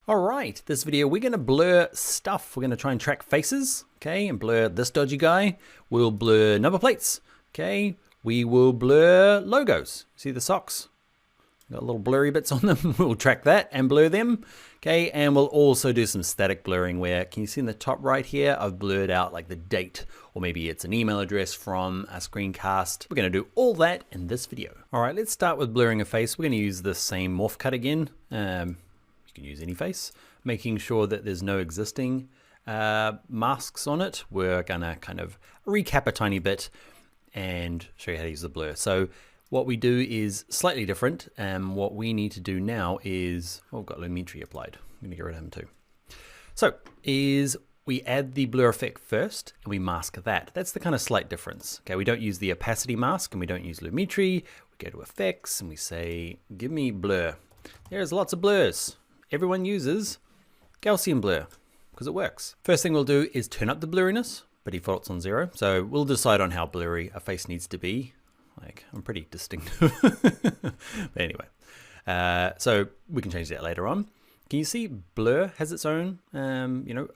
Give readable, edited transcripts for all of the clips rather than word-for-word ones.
All right, this video, we're gonna blur stuff. We're gonna try and track faces, okay, and blur this dodgy guy. We'll blur number plates, okay. We will blur logos. See the socks? Got little blurry bits on them. We'll track that and blur them, okay. And we'll also do some static blurring where, can you see in the top right here, I've blurred out like the date, or maybe it's an email address from a screencast. We're gonna do all that in this video. All right, let's start with blurring a face. We're gonna use the same morph cut again. You can use any face, making sure that there's no existing masks on it. We're gonna kind of recap a tiny bit and show you how to use the blur. So what we do is slightly different. What we need to do now is, oh, we've got Lumetri applied. I'm gonna get rid of him too. So we add the blur effect first and we mask that. That's the kind of slight difference. Okay, we don't use the opacity mask and we don't use Lumetri. We go to effects and we say, give me blur. There's lots of blurs. Everyone uses Gaussian blur because it works. First thing we'll do is turn up the blurriness, by default it's on 0. So we'll decide on how blurry a face needs to be. Like, I'm pretty distinctive. But anyway, so we can change that later on. Can you see blur has its own,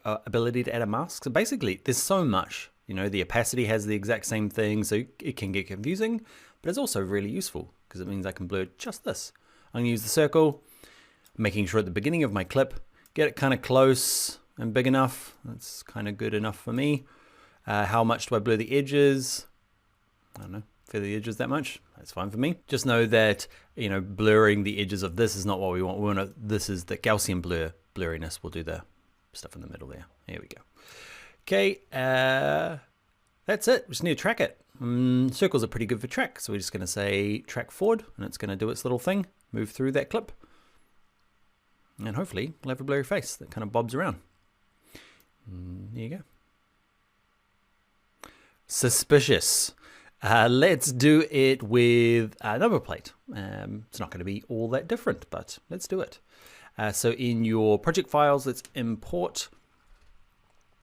ability to add a mask? So basically there's so much, the opacity has the exact same thing. So it can get confusing, but it's also really useful because it means I can blur just this. I'm gonna use the circle, making sure at the beginning of my clip, get it kind of close and big enough. That's kind of good enough for me. How much do I blur the edges? I don't know, feather the edges that much. That's fine for me. Just know that, blurring the edges of this is not what we want. This is the Gaussian blurriness. We'll do the stuff in the middle there. There we go. Okay, that's it. We just need to track it. Circles are pretty good for track. So we're just gonna say track forward and it's gonna do its little thing, move through that clip. And hopefully we'll have a blurry face that kind of bobs around. There you go. Suspicious. Let's do it with a number plate. It's not going to be all that different, but let's do it. So in your project files, let's import.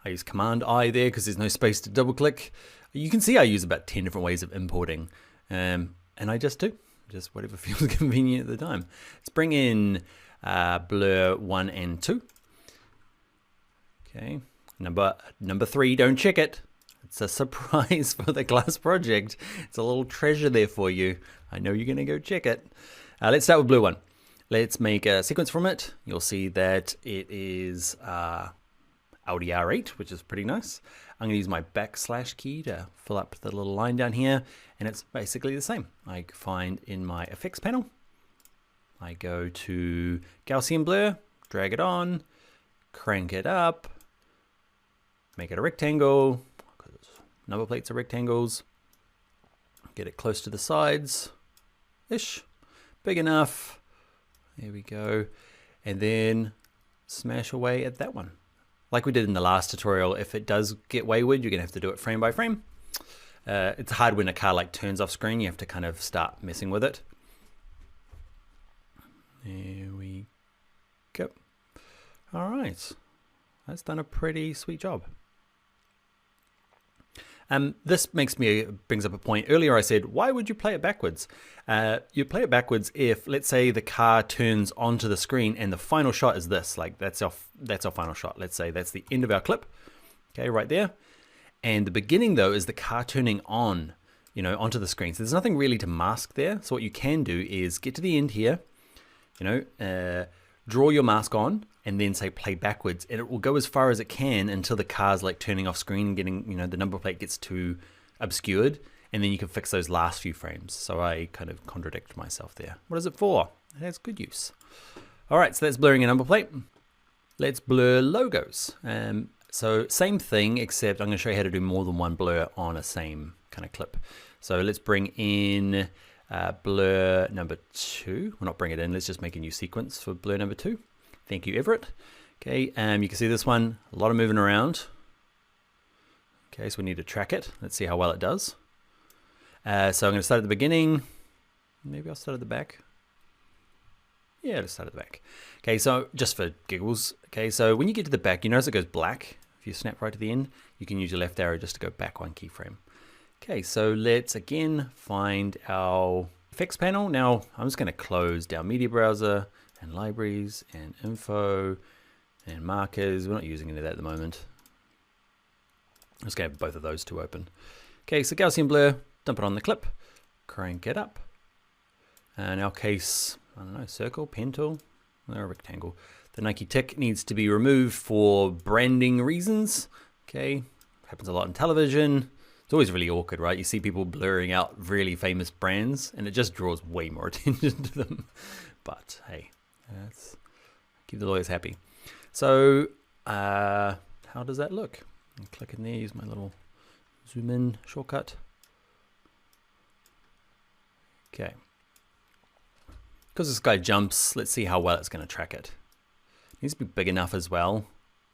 I use Command I there because there's no space to double click. You can see I use about 10 different ways of importing. And I just do. Just whatever feels convenient at the time. Let's bring in blur 1 and 2. Okay, number 3, don't check it. It's a surprise for the class project. It's a little treasure there for you. I know you're gonna go check it. Let's start with blur 1. Let's make a sequence from it. You'll see that it is LDR8, which is pretty nice. I'm gonna use my / key to fill up the little line down here, and it's basically the same. I find in my effects panel, I go to Gaussian blur, drag it on, crank it up, make it a rectangle, because number plates are rectangles, get it close to the sides-ish, big enough, there we go, and then smash away at that one. Like we did in the last tutorial, if it does get wayward, you're gonna have to do it frame by frame. It's hard when a car like turns off screen, you have to kind of start messing with it. There we go. All right, that's done a pretty sweet job. This brings up a point. Earlier I said, why would you play it backwards? You play it backwards if, let's say, the car turns onto the screen and the final shot is this. Like that's our final shot. Let's say that's the end of our clip. Okay, right there. And the beginning though is the car turning on, onto the screen. So there's nothing really to mask there. So what you can do is get to the end here. Draw your mask on and then say play backwards, and it will go as far as it can until the car's like turning off screen and getting, the number plate gets too obscured, and then you can fix those last few frames. So I kind of contradict myself there. What is it for? It has good use. All right, so that's blurring a number plate. Let's blur logos. So same thing, except I'm going to show you how to do more than one blur on a same kind of clip. So let's bring in blur number 2. Well, not bring it in, let's just make a new sequence for blur number 2. Thank you, Everett. Okay, you can see this one, a lot of moving around. Okay, so we need to track it. Let's see how well it does. So I'm gonna start at the beginning. Maybe I'll start at the back. Yeah, let's start at the back. Okay, so just for giggles. Okay, so when you get to the back, you notice it goes black. If you snap right to the end, you can use your left arrow just to go back one keyframe. Okay, so let's again find our effects panel. Now I'm just going to close down media browser and libraries and info And markers, we're not using any of that at the moment. I'm just going to have both of those two open. Okay, so Gaussian blur, dump it on the clip, crank it up. In our case, I don't know, circle, pen tool, or rectangle. The Nike tick needs to be removed for branding reasons. Okay, happens a lot in television. It's always really awkward, right? You see people blurring out really famous brands and it just draws way more attention to them. But hey, let's keep the lawyers happy. So how does that look? I'll click in there, use my little zoom in shortcut. Okay. Because this guy jumps, let's see how well it's going to track it. It needs to be big enough as well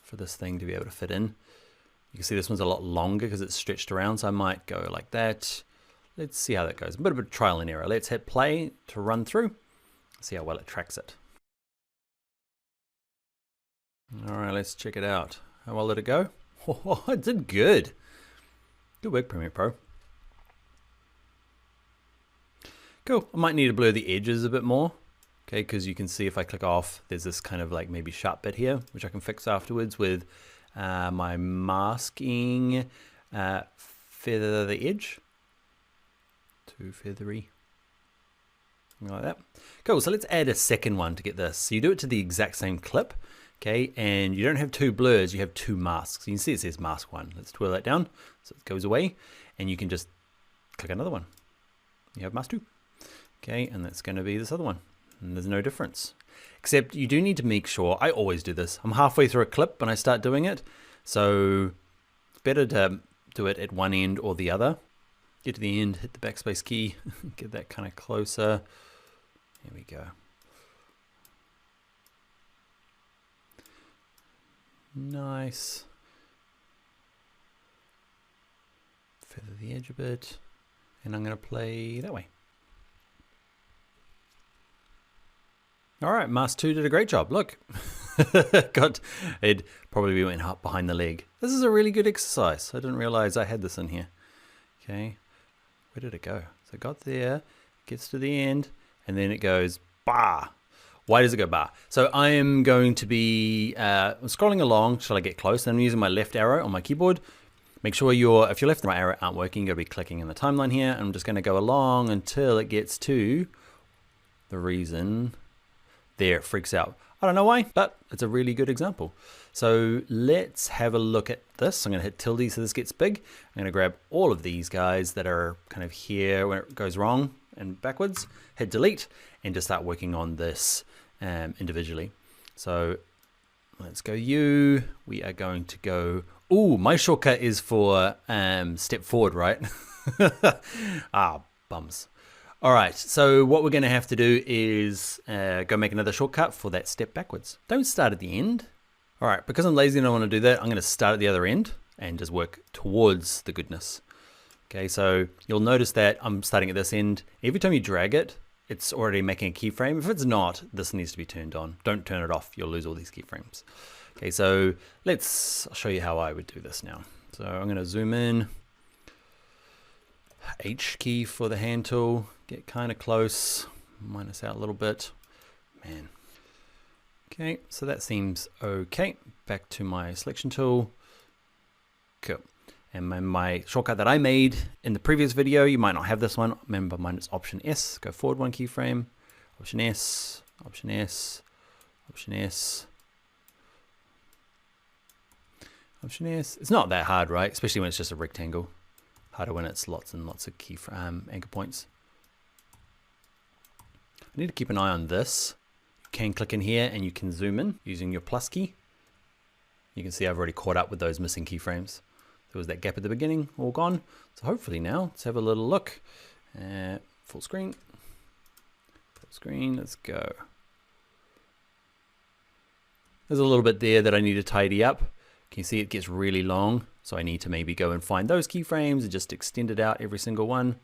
for this thing to be able to fit in. You can see this one's a lot longer because it's stretched around, so I might go like that. Let's see how that goes. A bit of a trial and error. Let's hit play to run through. See how well it tracks it. All right, let's check it out. How well did it go? Oh, it did good. Good work, Premiere Pro. Cool. I might need to blur the edges a bit more. Okay, because you can see if I click off, there's this kind of like maybe sharp bit here, which I can fix afterwards with my masking feather the edge. Too feathery. Like that. Cool, so let's add a second one to get this. So you do it to the exact same clip, okay, and you don't have two blurs, you have two masks. You can see it says mask one. Let's twirl that down so it goes away, and you can just click another one. You have mask two. Okay, and that's going to be this other one. And there's no difference. Except you do need to make sure, I always do this. I'm halfway through a clip when I start doing it. So it's better to do it at one end or the other. Get to the end, hit the backspace key, get that kind of closer. Here we go. Nice. Feather the edge a bit. And I'm going to play that way. All right, Mask 2 did a great job. Look, it probably went up behind the leg. This is a really good exercise. I didn't realize I had this in here. Okay, where did it go? So it got there, gets to the end, and then it goes bah. Why does it go bah? So I am going to be scrolling along till I get close. And I'm using my left arrow on my keyboard. Make sure if your left and right arrow aren't working, you're going to be clicking in the timeline here. I'm just going to go along until it gets to the reason. There, it freaks out. I don't know why, but it's a really good example. So let's have a look at this. I'm going to hit tilde so this gets big. I'm going to grab all of these guys that are kind of here where it goes wrong and backwards, hit delete, and just start working on this individually. So let's go U. We are going to go, ooh, my shortcut is for step forward, right? Ah, bums. All right, so what we're going to have to do is go make another shortcut for that step backwards. Don't start at the end. All right, because I'm lazy and I want to do that, I'm going to start at the other end and just work towards the goodness. Okay, so you'll notice that I'm starting at this end. Every time you drag it, it's already making a keyframe. If it's not, this needs to be turned on. Don't turn it off, you'll lose all these keyframes. Okay, so I'll show you how I would do this now. So I'm going to zoom in. H key for the hand tool, get kind of close, minus out a little bit, man. Okay, so that seems okay. Back to my selection tool, cool. And my shortcut that I made in the previous video, you might not have this one. Remember, mine is Option S, go forward one keyframe, Option S, Option S, Option S, Option S. It's not that hard, right? Especially when it's just a rectangle. Harder when it's lots and lots of key anchor points. I need to keep an eye on this. You can click in here and you can zoom in using your plus key. You can see I've already caught up with those missing keyframes. There was that gap at the beginning, all gone. So hopefully now, let's have a little look. Full screen. Full screen, let's go. There's a little bit there that I need to tidy up. Can you see it gets really long? So I need to maybe go and find those keyframes and just extend it out every single one.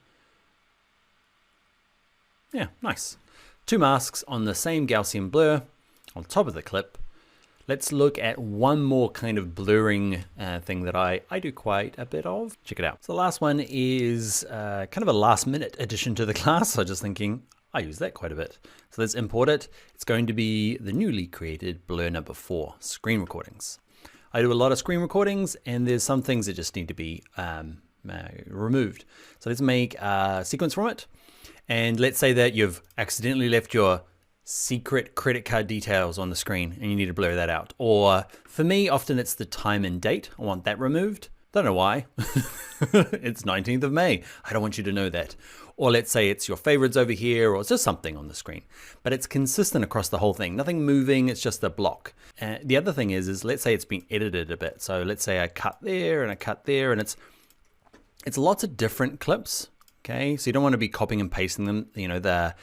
Yeah, nice. Two masks on the same Gaussian blur on top of the clip. Let's look at one more kind of blurring thing that I do quite a bit of. Check it out. So the last one is kind of a last minute addition to the class. So just thinking, I use that quite a bit. So let's import it. It's going to be the newly created blur number 4, screen recordings. I do a lot of screen recordings, and there's some things that just need to be removed. So let's make a sequence from it. And let's say that you've accidentally left your secret credit card details on the screen and you need to blur that out. Or for me, often it's the time and date. I want that removed. Don't know why. It's 19th of May. I don't want you to know that. Or let's say it's your favorites over here, or it's just something on the screen. But it's consistent across the whole thing. Nothing moving, it's just a block. The other thing is let's say it's been edited a bit. So let's say I cut there and I cut there, and it's lots of different clips. Okay, so you don't want to be copying and pasting them, you know, the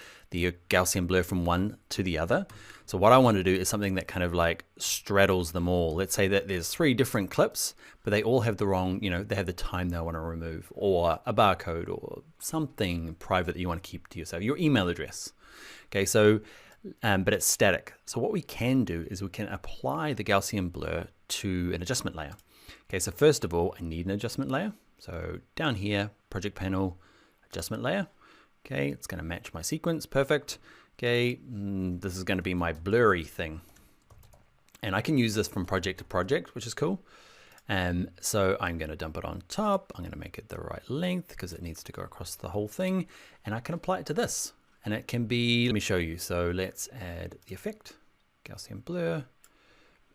Gaussian blur from one to the other. So what I want to do is something that kind of like straddles them all. Let's say that there's 3 different clips, but they all have the wrong, you know, they have the time they want to remove, or a barcode, or something private that you want to keep to yourself, your email address. Okay, so, but it's static. So what we can do is we can apply the Gaussian blur to an adjustment layer. Okay, so first of all, I need an adjustment layer. So down here, project panel, adjustment layer. Okay, it's going to match my sequence, perfect. Okay, this is going to be my blurry thing. And I can use this from project to project, which is cool. So I'm going to dump it on top. I'm going to make it the right length because it needs to go across the whole thing. And I can apply it to this. And it can be, let me show you. So let's add the effect, Gaussian blur,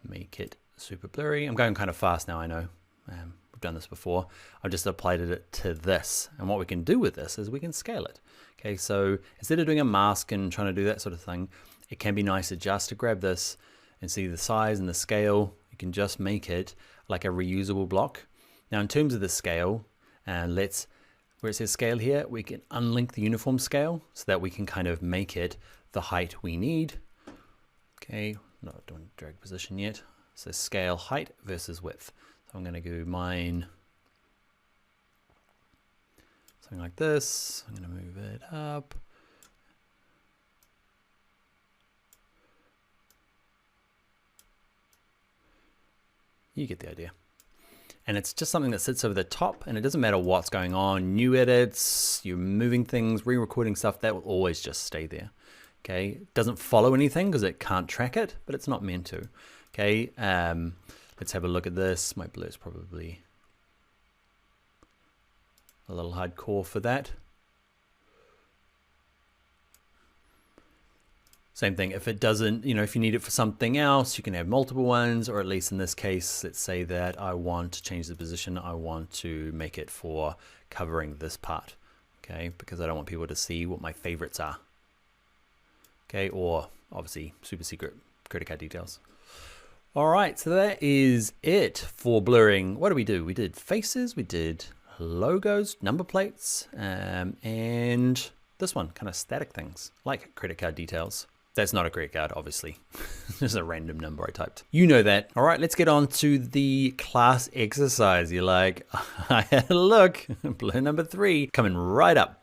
make it super blurry. I'm going kind of fast now, I know. We've done this before. I've just applied it to this. And what we can do with this is we can scale it. Okay, so instead of doing a mask and trying to do that sort of thing, it can be nicer just to grab this and see the size and the scale. You can just make it like a reusable block. Now in terms of the scale, where it says scale here, we can unlink the uniform scale so that we can kind of make it the height we need. Okay, not doing drag position yet. So scale height versus width. So I'm going to go mine something like this. I'm going to move it up. You get the idea. And it's just something that sits over the top, and it doesn't matter what's going on. New edits, you're moving things, re-recording stuff, that will always just stay there. Okay, it doesn't follow anything because it can't track it, but it's not meant to. Okay, let's have a look at this. My blur is probably a little hardcore for that. Same thing, if it doesn't, you know, if you need it for something else, you can have multiple ones, or at least in this case, let's say that I want to change the position. I want to make it for covering this part, okay? Because I don't want people to see what my favorites are, okay? Or obviously super secret credit card details. All right, so that is it for blurring. What did we do? We did faces, we did logos, number plates, and this one, kind of static things like credit card details. That's not a credit card, obviously. Just a random number I typed. You know that. All right, let's get on to the class exercise. You're like, I had a look, blur number 3 coming right up.